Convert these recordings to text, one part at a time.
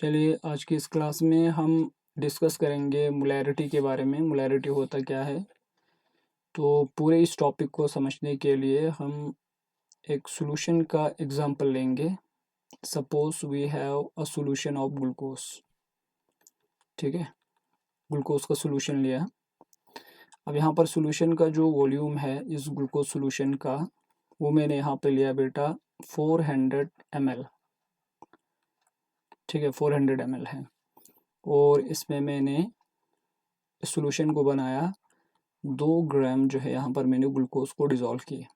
चलिए आज की इस क्लास में हम डिस्कस करेंगे मोलैरिटी के बारे में। मोलैरिटी होता क्या है? तो पूरे इस टॉपिक को समझने के लिए हम एक सॉल्यूशन का एग्जांपल लेंगे। Suppose we have a solution of glucose. ठीक है, ग्लूकोज का सॉल्यूशन लिया। अब यहाँ पर सॉल्यूशन का जो वॉल्यूम है इस ग्लूकोज सॉल्यूशन का, वो मैंने यहाँ पे लिया बेटा 400 ml। ठीक है, 400 ml है और इसमें मैंने इस सॉल्यूशन को बनाया 2 ग्राम जो है यहाँ पर मैंने ग्लूकोज को डिज़ोल्व किया।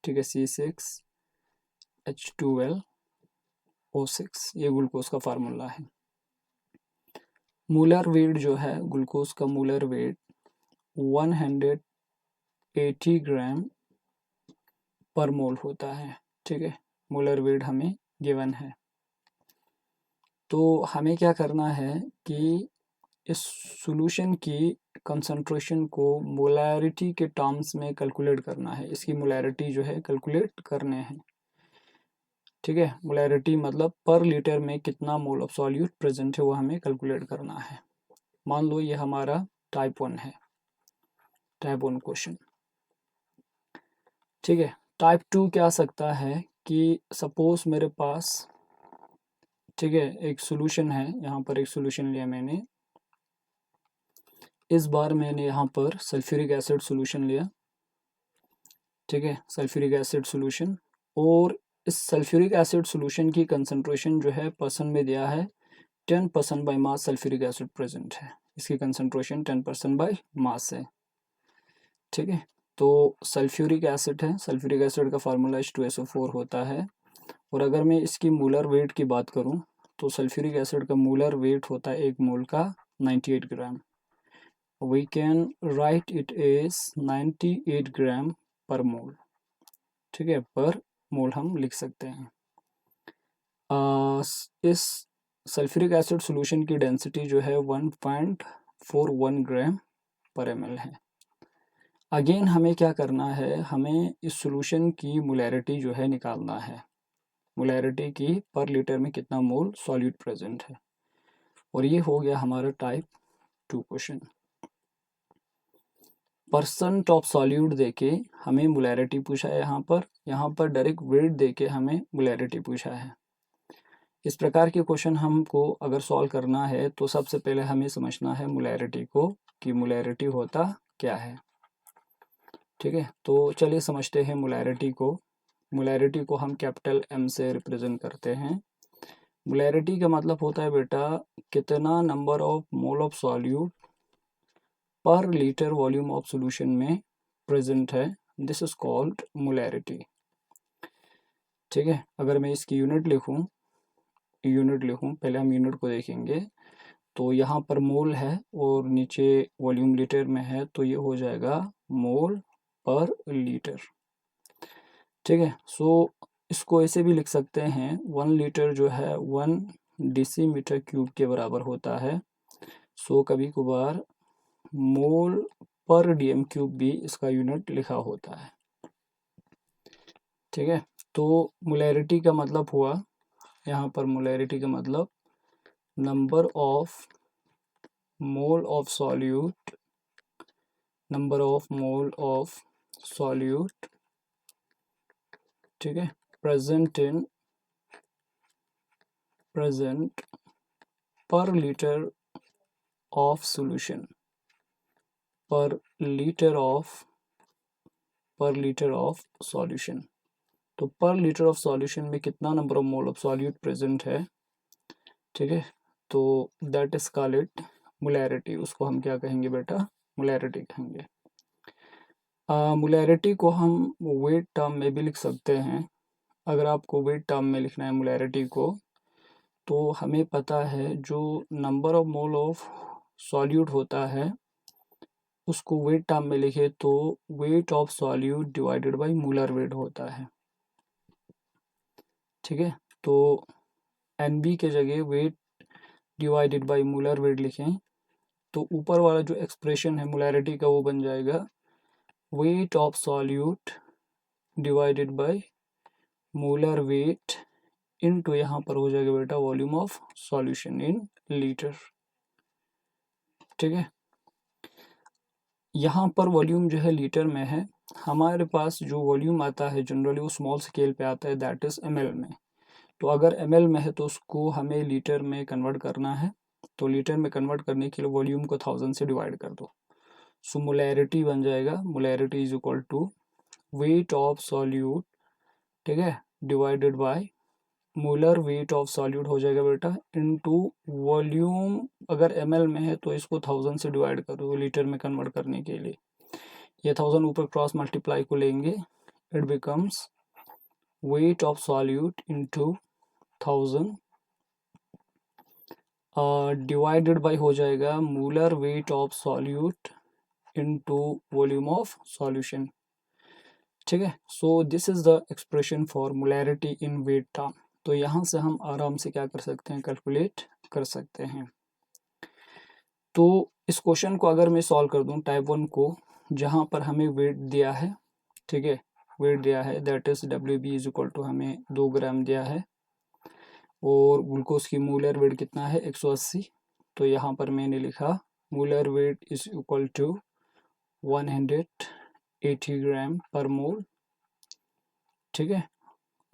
ठीक है, C6H12O6 ये ग्लूकोज का फार्मूला है। मोलर वेट जो है ग्लूकोज का मोलर वेट 180 ग्राम पर मोल होता है। ठीक है, मोलर वेट हमें गिवन है। तो हमें क्या करना है कि इस सॉल्यूशन की कंसंट्रेशन को मोलैरिटी के टर्म्स में कैलकुलेट करना है। इसकी मोलैरिटी जो है कैलकुलेट करने हैं। ठीक है, मोलैरिटी मतलब पर लीटर में कितना मोल ऑफ सॉल्यूट प्रेजेंट है वो हमें कैलकुलेट करना है। मान लो ये हमारा टाइप 1 है, टाइप 1 क्वेश्चन। ठीक है, टाइप 2 क्या सकता है कि सपोज मेरे पास, ठीक है, एक सॉल्यूशन है। यहाँ पर एक सॉल्यूशन लिया मैंने। इस बार मैंने यहाँ पर सल्फ्यूरिक एसिड सॉल्यूशन लिया। ठीक है, सल्फ्यूरिक एसिड सॉल्यूशन, और इस सल्फ्यूरिक एसिड सॉल्यूशन की कंसंट्रेशन जो है परसेंट में दिया है 10% by mass sulphuric acid present है। इसकी कंसंट्रेशन 10% बाई मास है। ठीक है, तो सल्फ्यूरिक एसिड है, सल्फ्यूरिक एसिड का फार्मूला H2SO4 होता है। और अगर मैं इसकी मोलर वेट की बात करूं तो सल्फ्यूरिक एसिड का मोलर वेट होता है 1 मोल का 98 gram. We can write it as 98 gram पर मोल। ठीक है, पर मोल हम लिख सकते हैं। इस सल्फ्यूरिक एसिड सॉल्यूशन की डेंसिटी जो है 1.41 ग्राम पर ml है। अगेन हमें क्या करना है, हमें इस सॉल्यूशन की मोलैरिटी जो है निकालना है। मोलैरिटी की पर लीटर में कितना मोल सॉल्यूट प्रेजेंट है। और ये हो गया हमारा type 2 question. Percent of solute देके हमें मोलैरिटी पूछा है। यहाँ पर डायरेक्ट वेट देके हमें मोलैरिटी पूछा है। इस प्रकार के क्वेश्चन हमको अगर सॉल्व करना है तो सबसे पहले हमें समझना है मोलैरिटी को, कि मोलैरिटी होता क्या है। ठीक है, तो चलिए समझते हैं मोलैरिटी को। मोलैरिटी को हम कैपिटल M से रिप्रेजेंट करते हैं। मोलैरिटी का मतलब होता है बेटा कितना number of mole of solute पर लीटर वॉल्यूम ऑफ सॉल्यूशन में प्रेजेंट है। This is called molarity. ठीक है, अगर मैं इसकी यूनिट लिखूं, पहले हम यूनिट को देखेंगे। तो यहाँ पर मोल है और नीचे वॉल्यूम लीटर में है, तो ये हो जाएगा मोल पर लीटर। ठीक है, सो इसको ऐसे भी लिख सकते हैं, 1 लीटर जो है 1 डेसीमीटर क्यूब के बराबर होता है। सो कभी कभार मोल पर डीएम क्यूब भी इसका यूनिट लिखा होता है। ठीक है, तो मोलैरिटी का मतलब हुआ, यहाँ पर मोलैरिटी का मतलब number of mole of solute, number of mole of solute, ठीक है, प्रेजेंट पर लीटर ऑफ सॉल्यूशन, पर लीटर ऑफ सॉल्यूशन। तो पर लीटर ऑफ सॉल्यूशन में कितना number of mole of solute present है। ठीक है, तो that is called it molarity. उसको हम क्या कहेंगे बेटा, मोलैरिटी कहेंगे। मोलैरिटी को हम वेट टर्म में भी लिख सकते हैं। अगर आपको वेट टर्म में लिखना है मोलैरिटी को, तो हमें पता है जो number of mole of solute होता है उसको वेट टर्म में लिखे तो wait of solute divided by molar weight होता है। ठीक है, तो NB के जगह weight divided by molar wait लिखें तो ऊपर वाला जो एक्सप्रेशन है मोलैरिटी का वो बन जाएगा wait of solute divided by molar weight into यहाँ पर हो जाएगा बेटा volume of solution in litre. ठीक है, यहाँ पर वॉल्यूम जो है लीटर में है, हमारे पास जो वॉल्यूम आता है जनरली वो स्मॉल स्केल पे आता है, दैट इज ml में। तो अगर ml में है तो उसको हमें लीटर में कन्वर्ट करना है, तो लीटर में कन्वर्ट करने के लिए वॉल्यूम को 1000 से डिवाइड कर दो। सो मोलैरिटी बन जाएगा, molarity is equal to weight of solute, ठीक है, divided by molar weight of solute हो जाएगा बेटा इनटू वॉल्यूम। अगर ml में है तो इसको 1000 से डिवाइड कर दो लीटर में कन्वर्ट करने के लिए। ये 1000 ऊपर क्रॉस मल्टीप्लाई को लेंगे, it becomes weight of solute into 1000 divided by हो जाएगा molar weight of solute into volume of solution. ठीक है, so this is the expression for molarity in weight term. तो यहाँ से हम आराम से क्या कर सकते हैं, कैलकुलेट कर सकते हैं। तो इस क्वेश्चन को अगर मैं सॉल्व कर दूं टाइप 1 को, जहाँ पर हमें वेट दिया है, ठीक है, वेट दिया है that is WB is equal to हमें 2 ग्राम दिया है, और ग्लूकोज की मोलर वेट कितना है 180। तो यहाँ पर मैंने लिखा molar weight is equal to 180 gram पर मोल। ठीक है,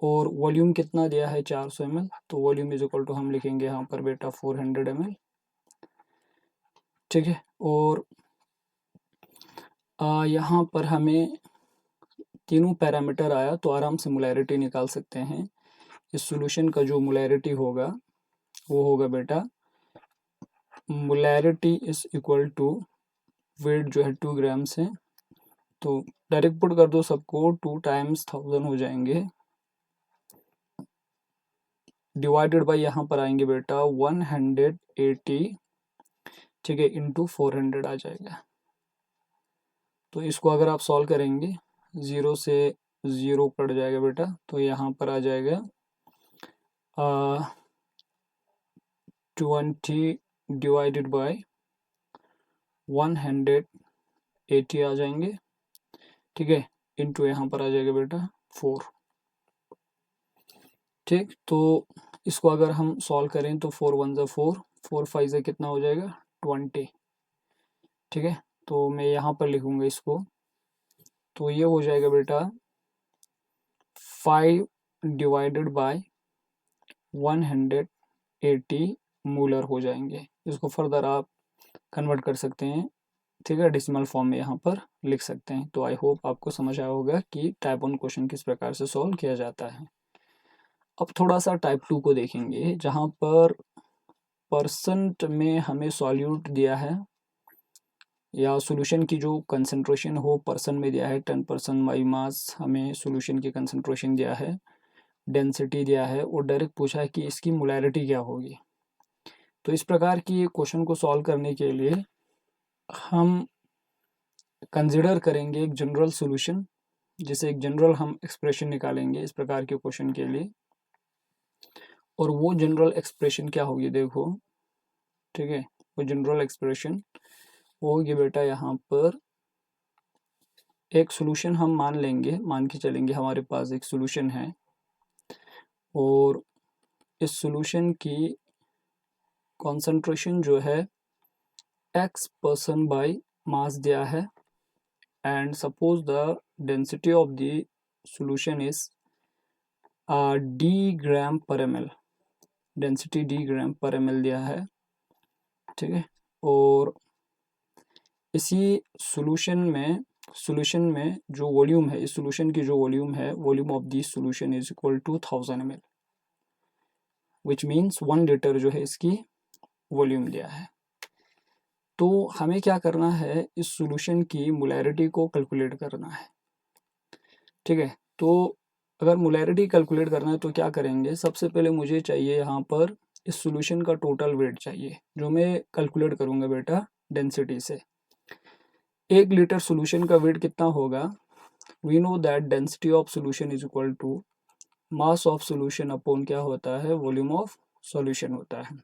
और वॉल्यूम कितना दिया है 400 ml, तो वॉल्यूम इज इक्वल टू हम लिखेंगे यहाँ पर बेटा 400 ml। ठीक है, और यहाँ पर हमें तीनों पैरामीटर आया तो आराम से मोलैरिटी निकाल सकते हैं। इस सॉल्यूशन का जो मोलैरिटी होगा वो होगा बेटा molarity is equal to weight जो है 2 ग्राम से, तो डायरेक्ट पुट कर दो सबको, 2 टाइम्स 1000 हो जाएंगे, डिवाइडेड बाय यहाँ पर आएंगे बेटा 180, ठीक है, इंटू 400 आ जाएगा। तो इसको अगर आप सॉल्व करेंगे 0 से 0 कट जाएगा बेटा, तो यहाँ पर आ जाएगा 20 डिवाइडेड बाय 180 आ जाएंगे, ठीक है, इंटू यहाँ पर आ जाएगा बेटा 4। ठीक, तो इसको अगर हम सॉल्व करें तो 4 1 ज़ा 4, 4 5 ज़ा कितना हो जाएगा 20। ठीक है, तो मैं यहाँ पर लिखूँगा इसको, तो ये हो जाएगा बेटा 5 डिवाइडेड बाय 180 मोलर हो जाएंगे। इसको फर्दर आप कन्वर्ट कर सकते हैं, ठीक है, डेसिमल फॉर्म में यहाँ पर लिख सकते हैं। तो आई होप आपको समझ आया होगा कि टाइप 1 क्वेश्चन किस प्रकार से सॉल्व किया जाता है। अब थोड़ा सा टाइप 2 को देखेंगे, जहाँ पर परसेंट में हमें सॉल्यूट दिया है या सॉल्यूशन की जो कंसंट्रेशन हो परसेंट में दिया है, 10% बाई मास हमें सॉल्यूशन की कंसंट्रेशन दिया है, डेंसिटी दिया है, और डायरेक्ट पूछा है कि इसकी मोलैरिटी क्या होगी। तो इस प्रकार की क्वेश्चन को सॉल्व करने के लिए हम कंसिडर करेंगे एक जनरल सॉल्यूशन, जिसे एक जनरल हम एक्सप्रेशन निकालेंगे इस प्रकार के क्वेश्चन के लिए। और वो जनरल एक्सप्रेशन क्या होगी देखो, ठीक है, वो जनरल एक्सप्रेशन वो होगी बेटा यहाँ पर एक सॉल्यूशन हम मान लेंगे, मान के चलेंगे हमारे पास एक सॉल्यूशन है, और इस सॉल्यूशन की कॉन्सेंट्रेशन जो है x% बाई मास दिया है, and suppose the density of the solution is d ग्राम पर ml, डेंसिटी d ग्राम पर ml दिया है, ठीक है, और इसी सॉल्यूशन में जो वॉल्यूम है, इस सॉल्यूशन की जो वॉल्यूम है, volume of this solution is equal to 1000 ml, which means 1 litre जो है इसकी वॉल्यूम दिया है। तो हमें क्या करना है, इस सॉल्यूशन की मोलैरिटी को कैलकुलेट करना है। ठीक है, तो अगर मोलैरिटी कैलकुलेट करना है तो क्या करेंगे, सबसे पहले मुझे चाहिए यहाँ पर इस सॉल्यूशन का टोटल वेट चाहिए, जो मैं कैलकुलेट करूँगा बेटा डेंसिटी से। 1 लीटर सॉल्यूशन का वेट कितना होगा, we know that density of solution is equal to mass of solution upon क्या होता है, वॉल्यूम ऑफ सॉल्यूशन होता है।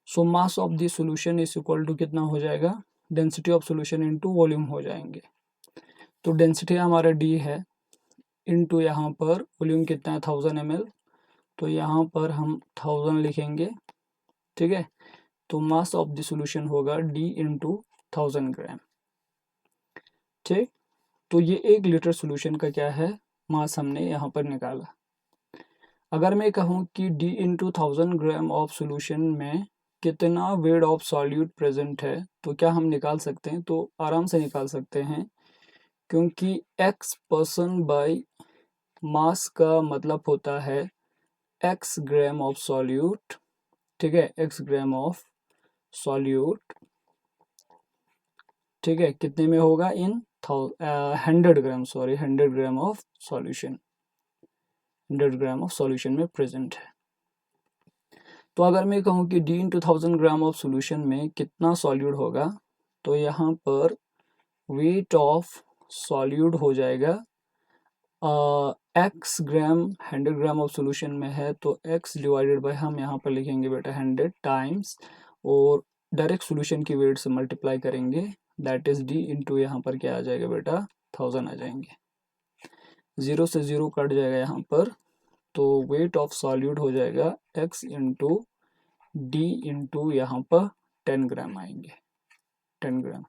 So mass of the solution is equal to कितना हो जाएगा, density of solution into volume हो जाएंगे। तो डेंसिटी हमारा d है, इनटू यहाँ पर वॉल्यूम कितना है 1000 ml, तो यहाँ पर हम 1000 लिखेंगे, ठीक है। तो मास ऑफ द सॉल्यूशन होगा D इंटू 1000 ग्राम, ठीक। तो ये 1 लीटर सॉल्यूशन का क्या है, मास हमने यहाँ पर निकाला। अगर मैं कहूँ कि D into 1000 gram of solution में कितना वेट ऑफ सॉल्यूट प्रेजेंट है, तो क्या हम निकाल सकते हैं, तो आराम से निकाल सकते हैं, क्योंकि x% बाई मास का मतलब होता है x ग्राम ऑफ सॉल्यूट, ठीक है, x ग्राम ऑफ सॉल्यूट, ठीक है, कितने में होगा, in 100 gram, sorry 100 gram of solution, 100 gram of solution में प्रेजेंट है। तो अगर मैं कहूँ कि D into 1000 gram of solution में कितना सॉल्यूट होगा, तो यहाँ पर वेट ऑफ सॉल्यूट हो जाएगा x gram, 100 gram of solution में है तो x डिवाइडेड बाय, हम यहाँ पर लिखेंगे बेटा 100 टाइम्स, और डायरेक्ट सॉल्यूशन की वेट से मल्टीप्लाई करेंगे, दैट इज D इंटू यहाँ पर क्या आ जाएगा बेटा 1000 आ जाएंगे, 0 से 0 कट जाएगा यहाँ पर, तो वेट ऑफ सॉल्यूट हो जाएगा x इंटू D इंटू यहाँ पर 10 ग्राम आएंगे, 10 ग्राम।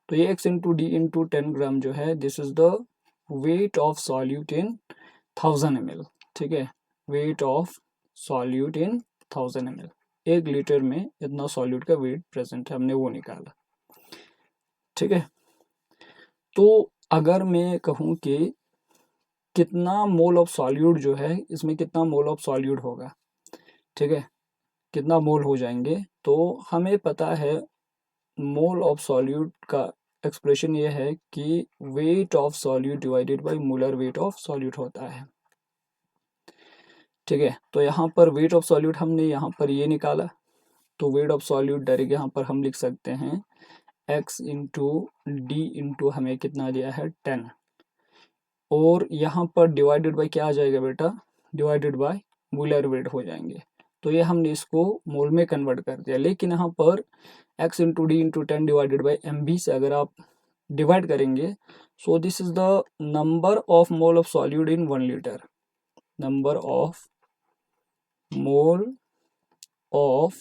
तो ये x इंटू D इंटू 10 ग्राम जो है, this is the wait of solute in 1000 ml, ठीक है, wait of solute in 1000 ml, 1 litre में इतना सॉल्यूट का वेट प्रेजेंट है, हमने वो निकाला, ठीक है। तो अगर मैं कहूँ कि कितना मोल ऑफ सॉल्यूट जो है, इसमें कितना मोल ऑफ सॉल्यूट होगा, ठीक है, कितना मोल हो जाएंगे, तो हमें पता है मोल ऑफ सॉल्यूट का एक्सप्रेशन ये है कि wait of solute divided by molar weight of solute होता है, ठीक है। तो यहाँ पर वेट ऑफ सॉल्यूट हमने यहाँ पर ये निकाला, तो वेट ऑफ सॉल्यूट डायरेक्ट यहाँ पर हम लिख सकते हैं x इंटू डी इंटू हमें कितना दिया है 10, और यहाँ पर डिवाइडेड बाय क्या आ जाएगा बेटा, डिवाइडेड बाय मोलर वेट हो जाएंगे, तो ये हमने इसको मोल में कन्वर्ट कर दिया। लेकिन यहाँ पर x into D into 10 divided by MB से अगर आप डिवाइड करेंगे, सो this is the number of mole of solute in 1 litre, number of mole of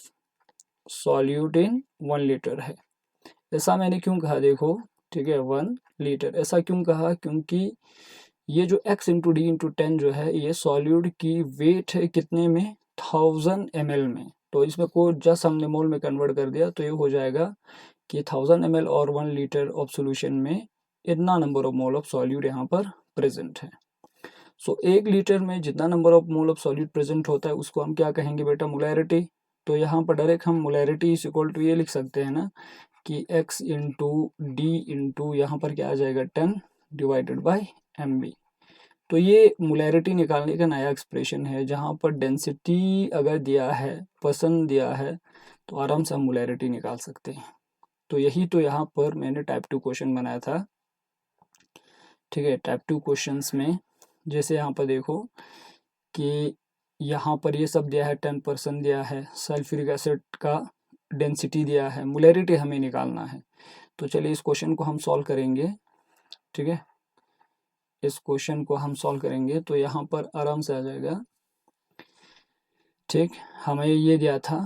solute in 1 litre है। ऐसा मैंने क्यों कहा, देखो, ठीक है, 1 लीटर, ऐसा क्यों कहा, क्योंकि ये जो x इंटू डी इंटू 10 जो है, ये सॉल्यूट की वेट है कितने में, 1000 ml में, तो इसमें को जस्ट हमने मोल में कन्वर्ट कर दिया, तो ये हो जाएगा कि 1000 ml और 1 लीटर ऑफ सॉल्यूशन में इतना number of mole of solute यहाँ पर प्रेजेंट है। सो 1 लीटर में जितना number of mole of solute present होता है उसको हम क्या कहेंगे बेटा, मोलैरिटी। तो यहाँ पर डायरेक्ट हम मोलैरिटी इज इक्वल टू ये लिख सकते हैं ना कि x इंटू डी इंटू यहाँ पर क्या आ जाएगा 10 डिवाइडेड बाई MB। तो ये मोलैरिटी निकालने का नया एक्सप्रेशन है, जहाँ पर डेंसिटी अगर दिया है, परसेंट दिया है, तो आराम से हम मोलैरिटी निकाल सकते हैं। तो यही तो यहाँ पर मैंने टाइप 2 क्वेश्चन बनाया था, ठीक है। टाइप 2 क्वेश्चंस में जैसे यहाँ पर देखो कि यहाँ पर ये सब दिया है, 10% दिया है, सल्फ्यूरिक एसिड का डेंसिटी दिया है, मोलैरिटी हमें निकालना है। तो चलिए इस क्वेश्चन को हम सॉल्व करेंगे, ठीक है, इस क्वेश्चन को हम सॉल्व करेंगे तो यहाँ पर आराम से आ जाएगा, ठीक। हमें ये दिया था,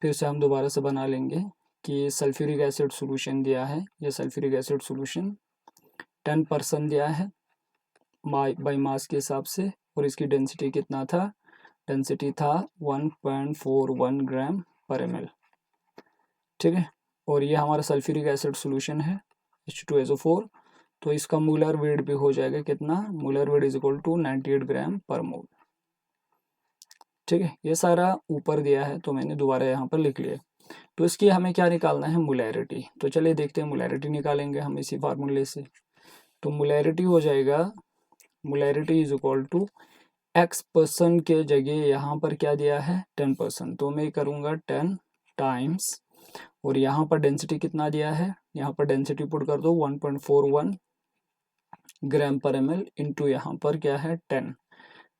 फिर से हम दोबारा से बना लेंगे कि सल्फ्यूरिक एसिड सॉल्यूशन दिया है, ये सल्फ्यूरिक एसिड सॉल्यूशन 10% दिया है बाई मास के हिसाब से, और इसकी डेंसिटी कितना था, डेंसिटी था 1.41 ग्राम पर ml, ठीक है। और ये हमारा सल्फ्यूरिक एसिड सॉल्यूशन है H2SO4, तो इसका मोलर वेट भी हो जाएगा कितना, molar weight is equal to 98 gram पर मोल, ठीक है। ये सारा ऊपर दिया है तो मैंने दोबारा यहाँ पर लिख लिया। तो इसकी हमें क्या निकालना है, मोलैरिटी। तो चलिए देखते हैं, मोलैरिटी निकालेंगे हम इसी फार्मूले से। तो मोलैरिटी हो जाएगा, molarity is equal to x% के जगह यहाँ पर क्या दिया है 10%, तो मैं करूँगा 10 टाइम्स, और यहाँ पर डेंसिटी कितना दिया है, यहाँ पर डेंसिटी पुट कर दो 1.41 ग्राम पर ml इंटू यहाँ पर क्या है 10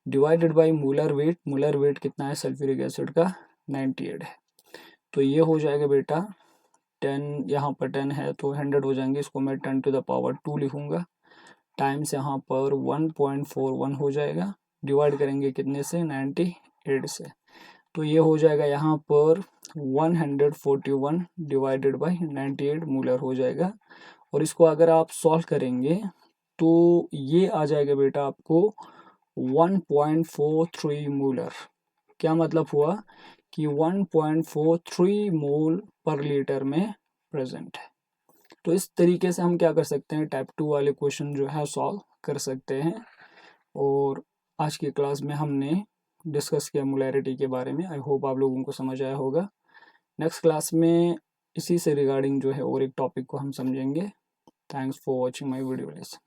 divided by molar weight, molar weight कितना है सल्फ्यूरिक एसिड का 98 है। तो ये हो जाएगा बेटा 10, यहाँ पर 10 है तो 100 हो जाएंगे, इसको मैं 10 टू द पावर 2 लिखूंगा, टाइम्स यहाँ पर 1.41 हो जाएगा, डिवाइड करेंगे कितने से 98 98 से। तो ये हो जाएगा यहाँ पर 141 डिवाइडेड बाई 98 मोलर हो जाएगा। और इसको अगर आप सॉल्व करेंगे तो ये आ जाएगा बेटा आपको 1.43 मोलर। क्या मतलब हुआ कि 1.43 मोल पर लीटर में प्रेजेंट है। तो इस तरीके से हम क्या कर सकते हैं, टाइप 2 वाले क्वेश्चन जो है सॉल्व कर सकते हैं। और आज की क्लास में हमने डिस्कस किया मोलैरिटी के बारे में। आई होप आप लोगों को समझ आया होगा। नेक्स्ट क्लास में इसी से रिगार्डिंग जो है और एक टॉपिक को हम समझेंगे। Thanks for watching my video lesson.